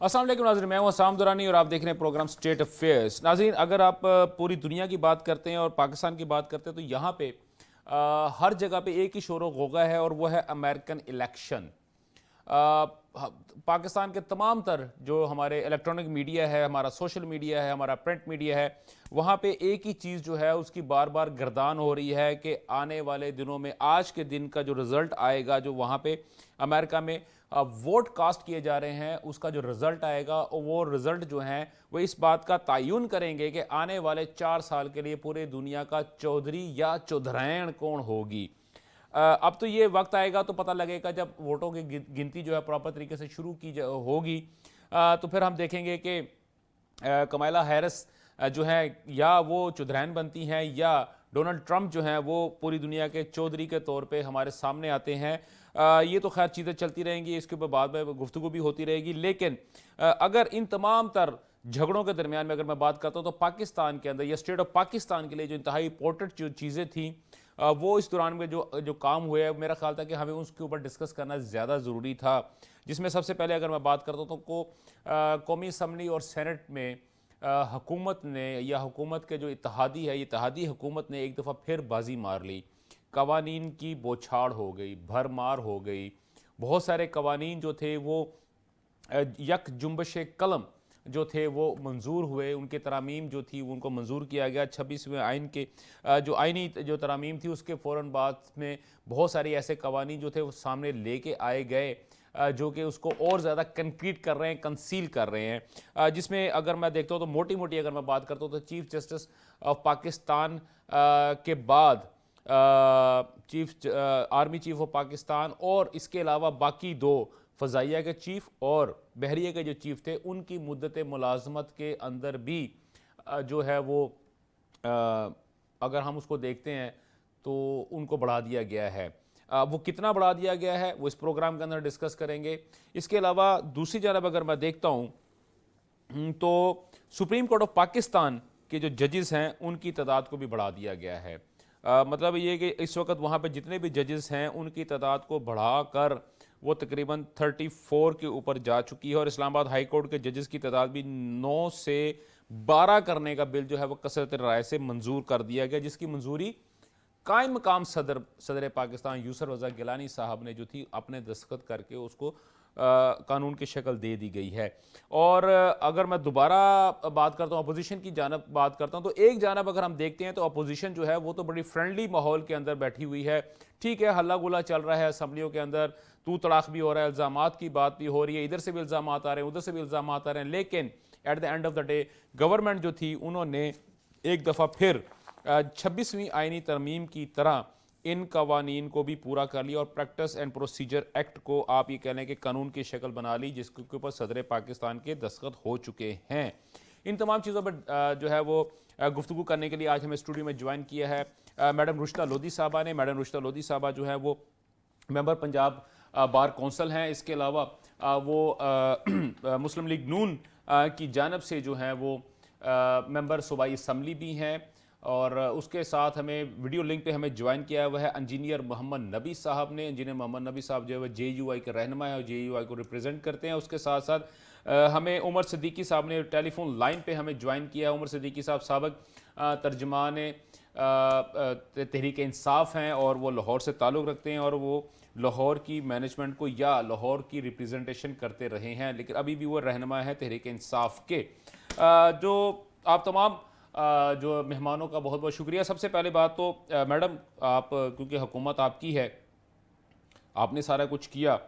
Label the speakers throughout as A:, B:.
A: अस्सलाम वालेकुम नाज़रीन, मैं हूं असाम दुरानी और आप देख रहे हैं प्रोग्राम स्टेट अफेयर्स। नाज़रीन, अगर आप पूरी दुनिया की बात करते हैं और पाकिस्तान की बात करते हैं तो यहाँ पे हर जगह पे एक ही शोर गोगा है और वो है अमेरिकन इलेक्शन। पाकिस्तान के तमाम तर जो हमारे इलेक्ट्रॉनिक मीडिया है, हमारा सोशल मीडिया है, हमारा प्रिंट मीडिया है, वहाँ पे एक ही चीज़ जो है उसकी बार बार गर्दान हो रही है कि आने वाले दिनों में आज के दिन का जो रिज़ल्ट आएगा, जो वहाँ पे अमेरिका में वोट कास्ट किए जा रहे हैं, उसका जो रिज़ल्ट आएगा वो रिज़ल्ट जो है वो इस बात का तयन करेंगे कि आने वाले 4 साल के लिए पूरे दुनिया का चौधरी या चौधरैन कौन होगी। अब तो ये वक्त आएगा तो पता लगेगा जब वोटों की गिनती जो है प्रॉपर तरीके से शुरू की होगी। तो फिर हम देखेंगे कि कमाला हैरिस जो है या वो चौधरैन बनती हैं या डोनाल्ड ट्रंप जो हैं वो पूरी दुनिया के चौधरी के तौर पे हमारे सामने आते हैं। ये तो खैर चीज़ें चलती रहेंगी, इसके ऊपर बाद में गुफ्तगू भी होती रहेगी। लेकिन अगर इन तमाम तर झगड़ों के दरमियान में अगर मैं बात करता हूँ तो पाकिस्तान के अंदर या स्टेट ऑफ पाकिस्तान के लिए जो इंतहाई इंपॉर्टेंट जो चीज़ें थी वो इस दौरान में जो जो काम हुए हैं, मेरा ख्याल था कि हमें उसके ऊपर डिस्कस करना ज़्यादा ज़रूरी था। जिसमें सबसे पहले अगर मैं बात करता हूँ तो कौमी असम्बली और सेनेट में हुकूमत ने या हुकूमत के जो इत्तेहादी है, इत्तेहादी हुकूमत ने एक दफ़ा फिर बाजी मार ली। कवानीन की बौछार हो गई, भरमार हो गई। बहुत सारे कवानीन जो थे वो यक जुम्बश कलम जो थे वो मंजूर हुए, उनके तरामीम जो थी उनको मंजूर किया गया। 26वें आइन के जो आइनी जो तरामीम थी उसके फ़ौरन बाद में बहुत सारे ऐसे कवानीन जो थे वो सामने लेके आए गए जो कि उसको और ज़्यादा कंक्रीट कर रहे हैं, कंसील कर रहे हैं। जिसमें अगर मैं देखता हूँ तो मोटी मोटी अगर मैं बात करता हूँ तो चीफ जस्टिस ऑफ पाकिस्तान के बाद आर्मी चीफ ऑफ पाकिस्तान और इसके अलावा बाकी दो फ़ज़ाइया के चीफ और बहरिया के जो चीफ थे उनकी मुद्दत मुलाजमत के अंदर भी जो है वो अगर हम उसको देखते हैं तो उनको बढ़ा दिया गया है। वो कितना बढ़ा दिया गया है वो इस प्रोग्राम के अंदर डिस्कस करेंगे। इसके अलावा दूसरी जानब अगर मैं देखता हूँ तो सुप्रीम कोर्ट ऑफ पाकिस्तान के जो जजेस हैं उनकी तादाद को भी बढ़ा दिया गया है। मतलब ये कि इस वक्त वहाँ पे जितने भी जजेस हैं उनकी तादाद को बढ़ाकर वो तकरीबन 34 के ऊपर जा चुकी है और इस्लामाबाद हाई कोर्ट के जजेस की तादाद भी 9 से 12 करने का बिल जो है वो कसरत राय से मंजूर कर दिया गया, जिसकी मंजूरी कायम मकाम सदर पाकिस्तान यूसुफ रज़ा गिलानी साहब ने जो थी अपने दस्तखत करके उसको कानून की शक्ल दे दी गई है। और अगर मैं दोबारा बात करता हूँ अपोजिशन की जानब बात करता हूँ तो एक जानब अगर हम देखते हैं तो अपोजिशन जो है वो तो बड़ी फ्रेंडली माहौल के अंदर बैठी हुई है। ठीक है, हल्ला गुला चल रहा है असम्बलियों के अंदर, तू तड़ाक भी हो रहा है, इल्ज़ामात की बात भी हो रही है, इधर से भी इल्ज़ामात आ रहे हैं, उधर से भी इल्ज़ामात आ रहे हैं। लेकिन at the end of the day government जो थी उन्होंने एक दफ़ा फिर 26वीं आइनी तरमीम की तरह इन कवानीन को भी पूरा कर लिया और प्रैक्टिस एंड प्रोसीजर एक्ट को आप ये कह लें कि कानून की शक्ल बना ली, जिसके ऊपर सदर पाकिस्तान के दस्तखत हो चुके हैं। इन तमाम चीज़ों पर जो है वो गुफ्तगू करने के लिए आज हमें स्टूडियो में ज्वाइन किया है मैडम रुशिदा लोधी साहबा ने। मैडम रुशिदा लोधी साहबा जो है वो मेंबर पंजाब बार कौंसल हैं। इसके अलावा वो मुस्लिम लीग नून की जानब से जो है वो मेंबर सूबाई असम्बली भी हैं और उसके साथ हमें वीडियो लिंक पे हमें ज्वाइन किया हुआ है इंजीनियर मोहम्मद नबी साहब ने। इंजीनियर मोहम्मद नबी साहब जो है JUI के रहनुमा है और JUI को रिप्रेजेंट करते हैं। उसके साथ साथ हमें उमर सिद्दीकी साहब ने टेलीफोन लाइन पे हमें ज्वाइन किया है। उमर सिद्दीकी साहब साबिक तर्जमान तहरीक इंसाफ हैं और वो लाहौर से ताल्लुक़ रखते हैं और वो लाहौर की मैनेजमेंट को या लाहौर की रिप्रेजेंटेशन करते रहे हैं, लेकिन अभी भी वो रहनुमा है तहरीक इंसाफ के। जो आप तमाम जो मेहमानों का बहुत बहुत शुक्रिया। सबसे पहले बात तो मैडम, आप क्योंकि हुकूमत आपकी है, आपने सारा कुछ किया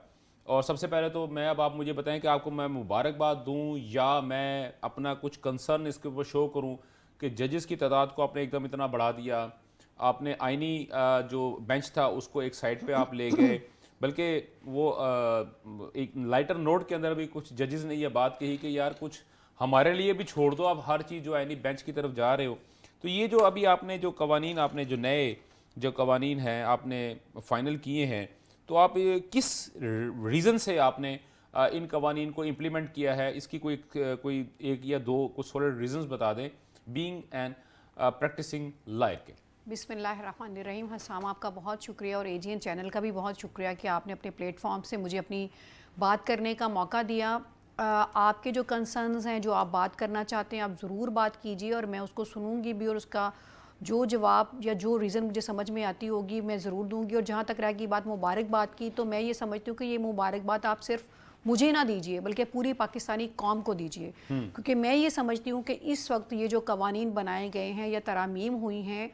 A: और सबसे पहले तो मैं अब आप मुझे बताएं कि आपको मैं मुबारकबाद दूं या मैं अपना कुछ कंसर्न इसके ऊपर शो करूं कि जजेस की तादाद को आपने एकदम इतना बढ़ा दिया, आपने आइनी जो बेंच था उसको एक साइड पे आप ले गए, बल्कि वो एक लाइटर नोट के अंदर भी कुछ जजेस ने यह बात कही कि यार कुछ हमारे लिए भी छोड़ दो, आप हर चीज़ जो आइनी बेंच की तरफ जा रहे हो। तो ये जो अभी आपने जो कवानीन आपने जो नए जो कवानीन हैं आपने फाइनल किए हैं, तो आप किस रीज़न से आपने इन कवानीन को इम्प्लीमेंट किया है, इसकी कोई एक या दो कुछ सॉलिड रीजंस बता दें बीइंग एंड प्रैक्टिसिंग लॉयर के।
B: बिस्मिल्लाहिर्रहमानिर्रहीम। हसाम, आपका बहुत शुक्रिया और AGN चैनल का भी बहुत शुक्रिया कि आपने अपने प्लेटफॉर्म से मुझे अपनी बात करने का मौका दिया। आपके जो कंसर्न्स हैं, जो आप बात करना चाहते हैं, आप ज़रूर बात कीजिए और मैं उसको सुनूंगी भी, और उसका जो जवाब या जो रीज़न मुझे समझ में आती होगी मैं ज़रूर दूंगी। और जहाँ तक रह गई बात मुबारकबाद की, तो मैं ये समझती हूँ कि ये मुबारकबाद आप सिर्फ मुझे ना दीजिए बल्कि पूरी पाकिस्तानी कौम को दीजिए, क्योंकि मैं ये समझती हूँ कि इस वक्त ये जो कवानीन बनाए गए हैं या तरामीम हुई हैं,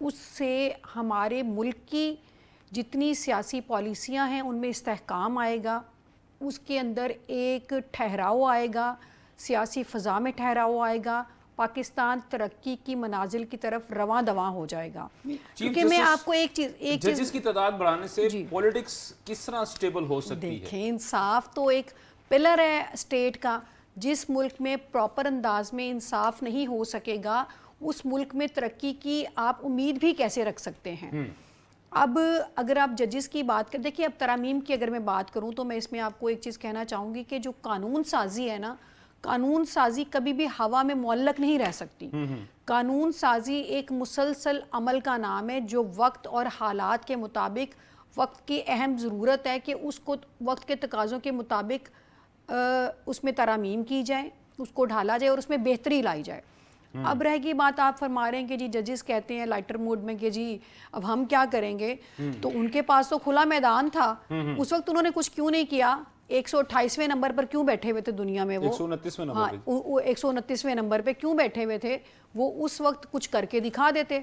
B: उससे हमारे मुल्क की जितनी सियासी पॉलिसियाँ हैं उनमें इस्तेहकाम आएगा, उसके अंदर एक ठहराव आएगा, सियासी फ़ज़ा में ठहराव आएगा, पाकिस्तान तरक्की की मनाजिल की तरफ रवां दवां हो जाएगा। क्योंकि मैं आपको एक चीज़
A: जजेस की तादाद बढ़ाने से पॉलिटिक्स किस तरह स्टेबल हो सकती है?
B: देखें, इंसाफ तो एक पिलर है स्टेट का। जिस मुल्क में प्रॉपर अंदाज में इंसाफ नहीं हो सकेगा, उस मुल्क में तरक्की की आप उम्मीद भी कैसे रख सकते हैं? अब अगर आप जजेस की बात करें, देखिए अब तरामीम की अगर मैं बात करूं तो मैं इसमें आपको एक चीज़ कहना चाहूँगी कि जो कानून साजी है ना, कानून साजी कभी भी हवा में मुअल्लक नहीं रह सकती। कानून साजी एक मुसलसल अमल का नाम है जो वक्त और हालात के मुताबिक, वक्त की अहम ज़रूरत है कि उसको वक्त के तकाज़ों के मुताबिक उसमें तरामीम की जाए, उसको ढाला जाए और उसमें बेहतरी लाई जाए। अब रहेगी बात, आप फरमा रहे हैं कि जी जजेस कहते हैं लाइटर मूड में कि जी अब हम क्या करेंगे, तो उनके पास तो खुला मैदान था, उस वक्त उन्होंने कुछ क्यों नहीं किया? 128वें नंबर पर क्यों बैठे हुए थे दुनिया में वो?
A: 129वें नंबर
B: हाँ, 129वें नंबर पे क्यों बैठे हुए थे वो? उस वक्त कुछ करके दिखा देते।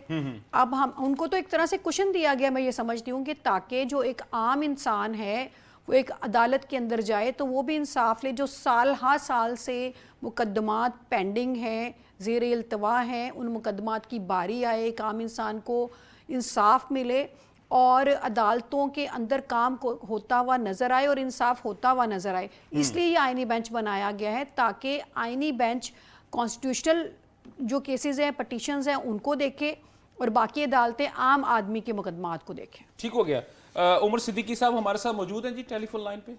B: अब हम उनको तो एक तरह से कुशन दिया गया, मैं ये समझती हूँ कि ताकि जो एक आम इंसान है वो एक अदालत के अंदर जाए तो वो भी इंसाफ ले। जो साल हा साल से मुकदमात पेंडिंग हैं, ज़ेर इल्तवा हैं, उन मुकदमात की बारी आए, एक आम इंसान को इंसाफ मिले और अदालतों के अंदर काम को होता हुआ नज़र आए और इंसाफ होता हुआ नज़र आए। इसलिए ये आइनी बेंच बनाया गया है, ताकि आइनी बेंच कॉन्स्टिट्यूशनल जो केसेस हैं, पटिशन्स हैं, उनको देखे और बाकी अदालतें आम आदमी के मुकदमात को देखें।
A: ठीक हो गया। उमर सिद्दीकी साहब हमारे साथ मौजूद हैं जी टेलीफोन लाइन पे?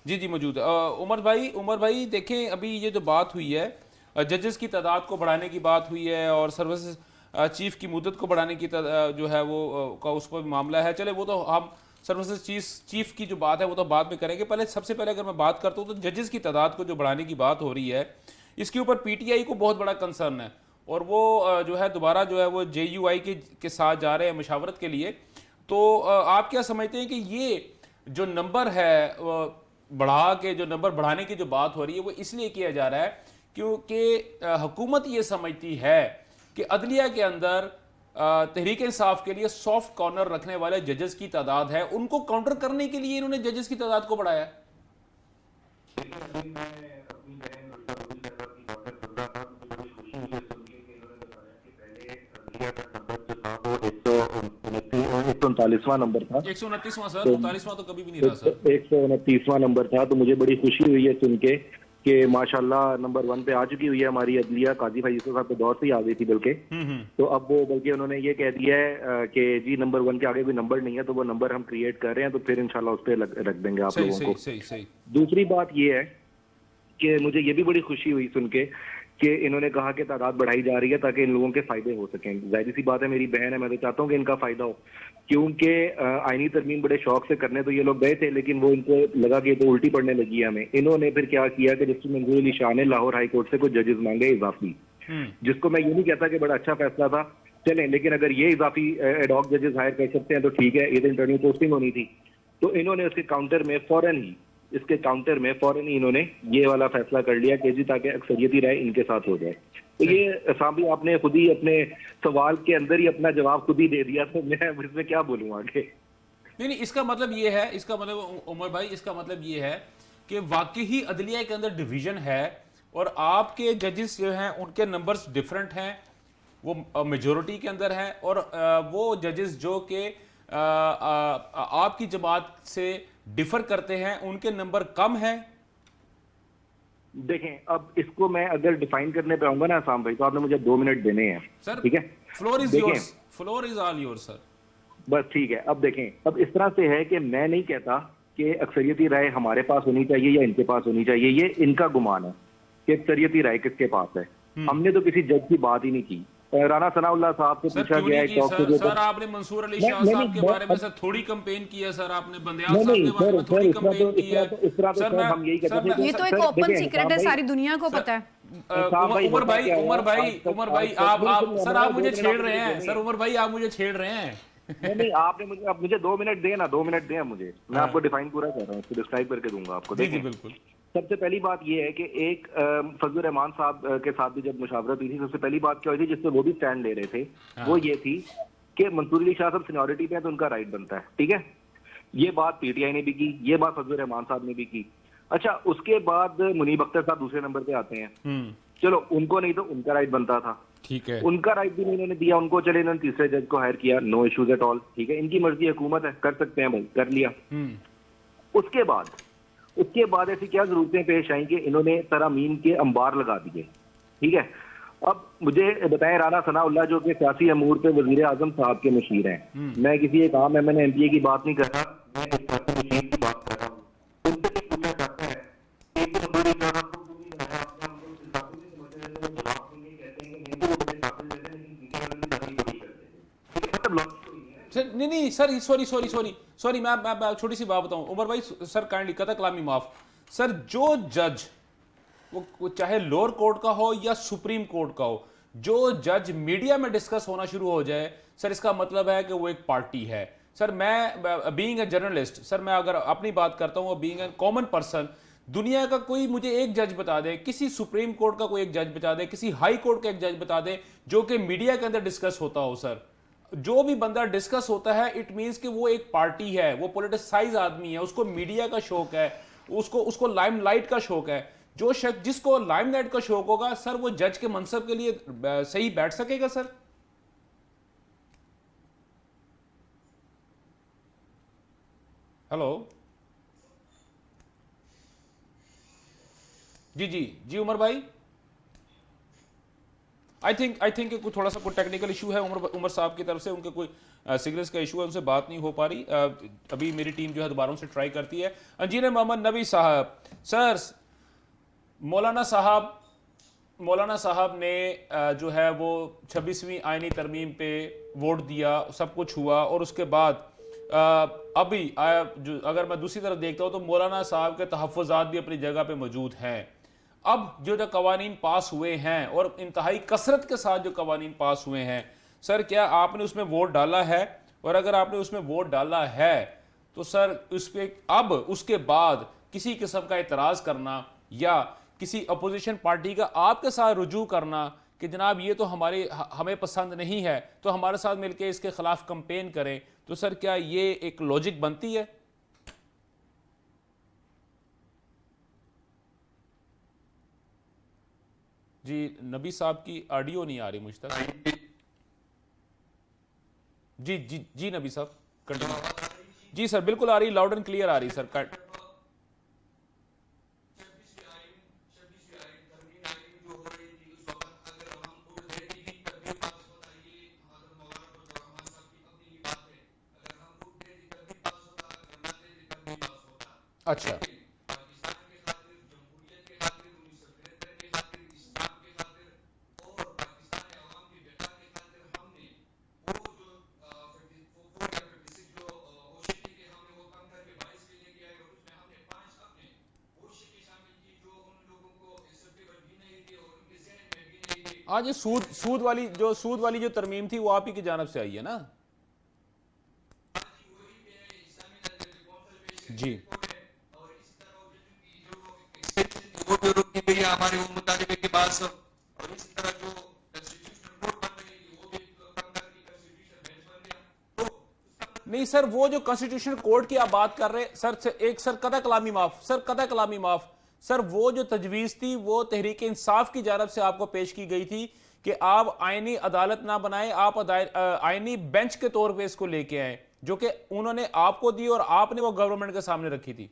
A: जी मौजूद है। उमर भाई देखें, अभी ये जो बात हुई है, जजेस की तादाद को बढ़ाने की बात हुई है और सर्विस चीफ की मुद्दत को बढ़ाने की जो है वो का उस पर भी मामला है। चले वो तो हम सर्विसेज चीफ की जो बात है वो तो बाद में करेंगे। सबसे पहले अगर मैं बात करता हूँ तो जजेस की तादाद को जो बढ़ाने की बात हो रही है, इसके ऊपर पीटीआई को बहुत बड़ा कंसर्न है और वो जो है दोबारा जो है वो JUI के साथ जा रहे हैं मशावरत के लिए। तो आप क्या समझते हैं कि ये जो नंबर है नंबर बढ़ाने की जो बात हो रही है वो इसलिए किया जा रहा है क्योंकि हुकूमत ये समझती है कि अदलिया के अंदर तहरीक इंसाफ के लिए सॉफ्ट कॉर्नर रखने वाले जजेस की तादाद है, उनको काउंटर करने के लिए इन्होंने जजेस की तादाद को बढ़ाया है?
C: एक सौ 39वां नंबर था।
A: 129वां सर, 39वां तो कभी भी नहीं रहा सर।
C: 129वां नंबर था। तो मुझे बड़ी खुशी हुई है सुन के कि माशाल्लाह नंबर 1 पे आ चुकी हुई है हमारी अदलिया। काजी भाई साहब के दौर से ही आ गई थी बल्कि। तो अब वो बल्कि उन्होंने ये कह दिया है कि जी नंबर 1 के आगे कोई नंबर नहीं है, तो वो नंबर हम क्रिएट कर रहे हैं, तो फिर इंशाल्लाह उस पर रख देंगे आप लोगों को।
A: सही।
C: दूसरी बात ये है कि मुझे ये भी बड़ी खुशी हुई सुन के कि इन्होंने कहा कि तादाद बढ़ाई जा रही है ताकि इन लोगों के फायदे हो सकें। जाहिर सी बात है, मेरी बहन है, मैं तो चाहता हूँ कि इनका फायदा हो, क्योंकि आईनी तरमीम बड़े शौक से करने तो ये लोग गए थे, लेकिन वो इनको लगा कि तो उल्टी पड़ने लगी है हमें। इन्होंने फिर क्या किया कि जस्टिस मंजूर अली शाह ने लाहौर हाई कोर्ट से कुछ जजेस मांगे इजाफी, जिसको मैं ये नहीं कहता कि बड़ा अच्छा फैसला था, चलें, लेकिन अगर ये इजाफी एडॉक जजेस हायर कर सकते हैं तो ठीक है। ये तो इंटरव्यू पोस्टिंग होनी थी, तो इन्होंने उसके काउंटर में फौरन ही इन्होंने ये वाला फैसला कर लिया कि जी ताकि अक्सरियती राय इनके साथ हो जाए। तो ये साहब आपने खुद ही अपने सवाल के अंदर ही अपना जवाब खुद ही दे दिया, तो मैं इसमें क्या बोलूँ आगे।
A: नहीं, इसका मतलब ये है, इसका मतलब उमर भाई, इसका मतलब ये है कि वाकई ही अदलिया के अंदर डिवीजन है और आपके जजेस जो हैं उनके नंबर्स डिफरेंट हैं, वो मेजोरिटी के अंदर हैं, और वो जजेस जो कि आपकी जमात से डिफर करते हैं उनके नंबर कम हैं।
C: देखें, अब इसको मैं अगर डिफाइन करने पे आऊंगा ना आसाम भाई, तो आपने मुझे 2 मिनट देने हैं सर, ठीक है?
A: Floor is yours, floor is all yours sir.
C: बस ठीक है। अब देखें, अब इस तरह से है कि मैं नहीं कहता कि अक्सरियती राय हमारे पास होनी चाहिए या इनके पास होनी चाहिए, ये इनका गुमान है कि अक्सरियती राय किसके पास है। हमने तो किसी जज की बात ही नहीं की। राना सनाउल्लाह साहब से
A: सर
C: पूछा
A: क्यों
C: गया
A: नहीं
C: है
A: की
C: टॉक
A: सर?
C: के
A: सर
C: ऊपर।
A: आपने मंसूर अली
C: नहीं
A: शाह
C: नहीं
A: साहब के
C: नहीं,
A: बारे में सर थोड़ी कंपेन की है सर, आपने बंदयाल
C: नहीं
A: साहब
C: नहीं
A: के बारे
C: सर
A: में
C: सर
A: थोड़ी
C: इस तरह
A: कंपेन की है।
C: इस तरह तो
A: सर मैं
C: हम यही कहते
A: सर
C: थे
A: मैं
B: ये तो एक
C: सर,
B: ओपन
C: देखिए,
B: सीक्रेट है,
C: भाई,
B: सारी दुनिया को पता है।
C: साहब भाई
A: उमर
C: होता
A: भाई
C: क्या है,
A: उमर भाई
C: आज तक-
A: उमर
C: आज
A: भाई
C: तक-
A: आप
C: नहीं, सुनिए,
A: सर
C: मैं
A: आप
C: 2
A: मुझे
C: मिनट
A: छेड़
C: आपको
A: रहे हैं
C: देने
A: सर,
C: हैं।
A: उमर भाई आप मुझे छेड़ रहे हैं।
C: नहीं नहीं, आपने मुझे अब मुझे 2 मिनट दें ना, 2 मिनट दें मुझे, मैं
A: हाँ।
C: आपको डिफाइन पूरा कर रहा हूँ, उसको डिस्क्राइब करके दूंगा आपको।
A: जी जी
C: देखें,
A: बिल्कुल।
C: सबसे पहली बात ये है कि एक फजलुर रहमान साहब के साथ भी जब मुशावरत हुई थी, सबसे पहली बात क्या हुई थी जिससे वो भी स्टैंड ले रहे थे, वो ये थी कि मंसूर अली शाह साहब सीनियोरिटी पे है तो उनका राइट बनता है, ठीक है। ये बात पीटीआई ने भी की, ये बात फजलुर रहमान साहब ने भी की। अच्छा, उसके बाद मुनीब अख्तर साहब दूसरे नंबर पे आते हैं। चलो, उनको नहीं तो उनका राइट बनता था,
A: ठीक है।
C: उनका राइट भी नहीं इन्होंने दिया उनको, चले इन्होंने तीसरे जज को हायर किया, नो इश्यूज एट ऑल, ठीक है, इनकी मर्जी, हुकूमत है, कर सकते हैं भाई, कर लिया। उसके बाद ऐसी क्या जरूरतें पेश आई कि इन्होंने तरामीम के अंबार लगा दिए, ठीक है। अब मुझे बताएं, राना सनाउल्लाह जो कि सियासी अमूर पे वजीर आजम साहब के मशीर हैं, मैं किसी एक आम MNA MPA की बात नहीं कर रहा, मैं एक सियासी मशीर की बात कर रहा हूँ। उनसे भी पूछा जाता है कि एक तो बड़ी जरूरत को पूरी है, आपने हमको सियासी नहीं समझते हैं, तो जवाब देंगे, कहते हैं कि नहीं वो बड़े काबिल रहते हैं, लेकिन पीछे वाले भी दादी बड़ी करते हैं, ठीक है, मतलब लॉजिक तो ये है।
A: सर नहीं सर, सॉरी मैं छोटी सी बात बताऊं उमर भाई, सर काइंडली कथा कलामी माफ। सर जो जज वो चाहे लोअर कोर्ट का हो या सुप्रीम कोर्ट का हो, जो जज मीडिया में डिस्कस होना शुरू हो जाए सर, इसका मतलब है कि वो एक पार्टी है। सर मैं बीइंग ए जर्नलिस्ट, सर मैं अगर अपनी बात करता हूँ, बीइंग ए कॉमन पर्सन, दुनिया का कोई मुझे एक जज बता दे, किसी सुप्रीम कोर्ट का कोई एक जज बता दे, किसी हाई कोर्ट का एक जज बता दे जो कि मीडिया के अंदर डिस्कस होता हो। सर जो भी बंदा डिस्कस होता है, इट मींस कि वो एक पार्टी है, वो पॉलिटिसाइज आदमी है, उसको मीडिया का शौक है, उसको लाइमलाइट का शौक है। जो शख्स जिसको लाइमलाइट का शौक होगा सर, वो जज के मनसब के लिए सही बैठ सकेगा। सर हेलो, जी उमर भाई, आई थिंक कोई थोड़ा सा कोई टेक्निकल इशू है उमर साहब की तरफ से, उनके कोई सिग्नल्स का इशू है, उनसे बात नहीं हो पा रही। अभी मेरी टीम जो है दोबारा से ट्राई करती है। इंजीनियर मोहम्मद नबी साहब, सर मौलाना साहब ने जो है वो 26वीं आईनी तरमीम पे वोट दिया, सब कुछ हुआ, और उसके बाद अभी जो अगर मैं दूसरी तरफ देखता हूँ तो मौलाना साहब के तहफ़्फ़ुज़ात भी अपनी जगह पे मौजूद हैं। अब जो कवानीन पास हुए हैं और इंतहाई कसरत के साथ जो कवानीन पास हुए हैं, सर क्या आपने उसमें वोट डाला है? और अगर आपने उसमें वोट डाला है तो सर उस पर अब उसके बाद किसी किस्म का एतराज़ करना या किसी अपोजिशन पार्टी का आपके साथ रुजू करना कि जनाब ये तो हमें पसंद नहीं है तो हमारे साथ मिलकर इसके खिलाफ कंपेन करें, तो सर क्या ये एक लॉजिक बनती है? जी नबी साहब की ऑडियो नहीं आ रही मुझ तक। जी नबी साहब कंटिन्यू। जी सर बिल्कुल आ रही, लाउड एंड क्लियर आ रही सर। कट अच्छा आज ये सूद वाली जो तरमीम थी वो आप ही की जानिब से आई है ना? जी
D: वो जो रुकी गई है हमारे वो मुतालिबे के बाद सब, और इसी तरह जो कॉन्स्टिट्यूशनल कोर्ट बन रही थी वो भी कॉन्स्टिट्यूशन बेंच बन गया। तो
A: नहीं सर, वो जो कॉन्स्टिट्यूशनल कोर्ट की आप बात कर रहे सर, एक सर कदा कलामी माफ सर, वो जो तजवीज़ थी वो तहरीक इंसाफ की जानब से आपको पेश की गई थी कि आप आईनी अदालत ना बनाए, आप आईनी बेंच के तौर पे इसको लेके आए, जो कि उन्होंने आपको दी और आपने वो गवर्नमेंट के सामने रखी थी।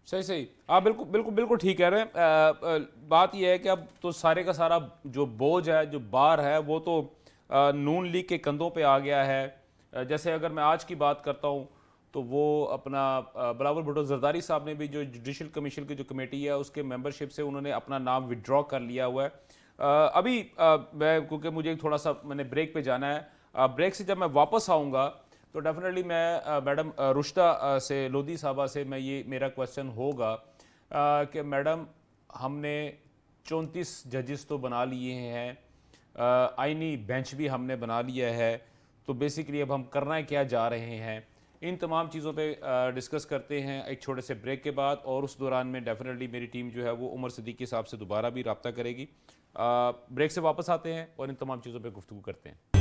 A: सही सही, आप बिल्कुल बिल्कुल बिल्कुल ठीक कह रहे हैं। बात यह है कि अब तो सारे का सारा जो बोझ है, जो बार है, वो तो नून लीग के कंधों पे आ गया है। जैसे अगर मैं आज की बात करता हूँ तो वो अपना बिलावल भुट्टो जरदारी साहब ने भी जो जुडिशल कमीशन की जो कमेटी है उसके मेंबरशिप से उन्होंने अपना नाम विड्रॉ कर लिया हुआ है। अभी मैं, क्योंकि मुझे थोड़ा सा मैंने ब्रेक पे जाना है, ब्रेक से जब मैं वापस आऊँगा तो डेफिनेटली मैं मैडम रुश्दा से, लोधी साहबा से मैं ये मेरा क्वेश्चन होगा कि मैडम, हमने 34 जजेस तो बना लिए हैं, आईनी बेंच भी हमने बना लिया है, तो बेसिकली अब हम करना क्या जा रहे हैं, इन तमाम चीज़ों पे डिस्कस करते हैं एक छोटे से ब्रेक के बाद। और उस दौरान में डेफिनेटली मेरी टीम जो है वो उमर सिद्दीकी साहब से दोबारा भी रब्ता करेगी। ब्रेक से वापस आते हैं और इन तमाम चीज़ों पे गुफ्तगू करते हैं।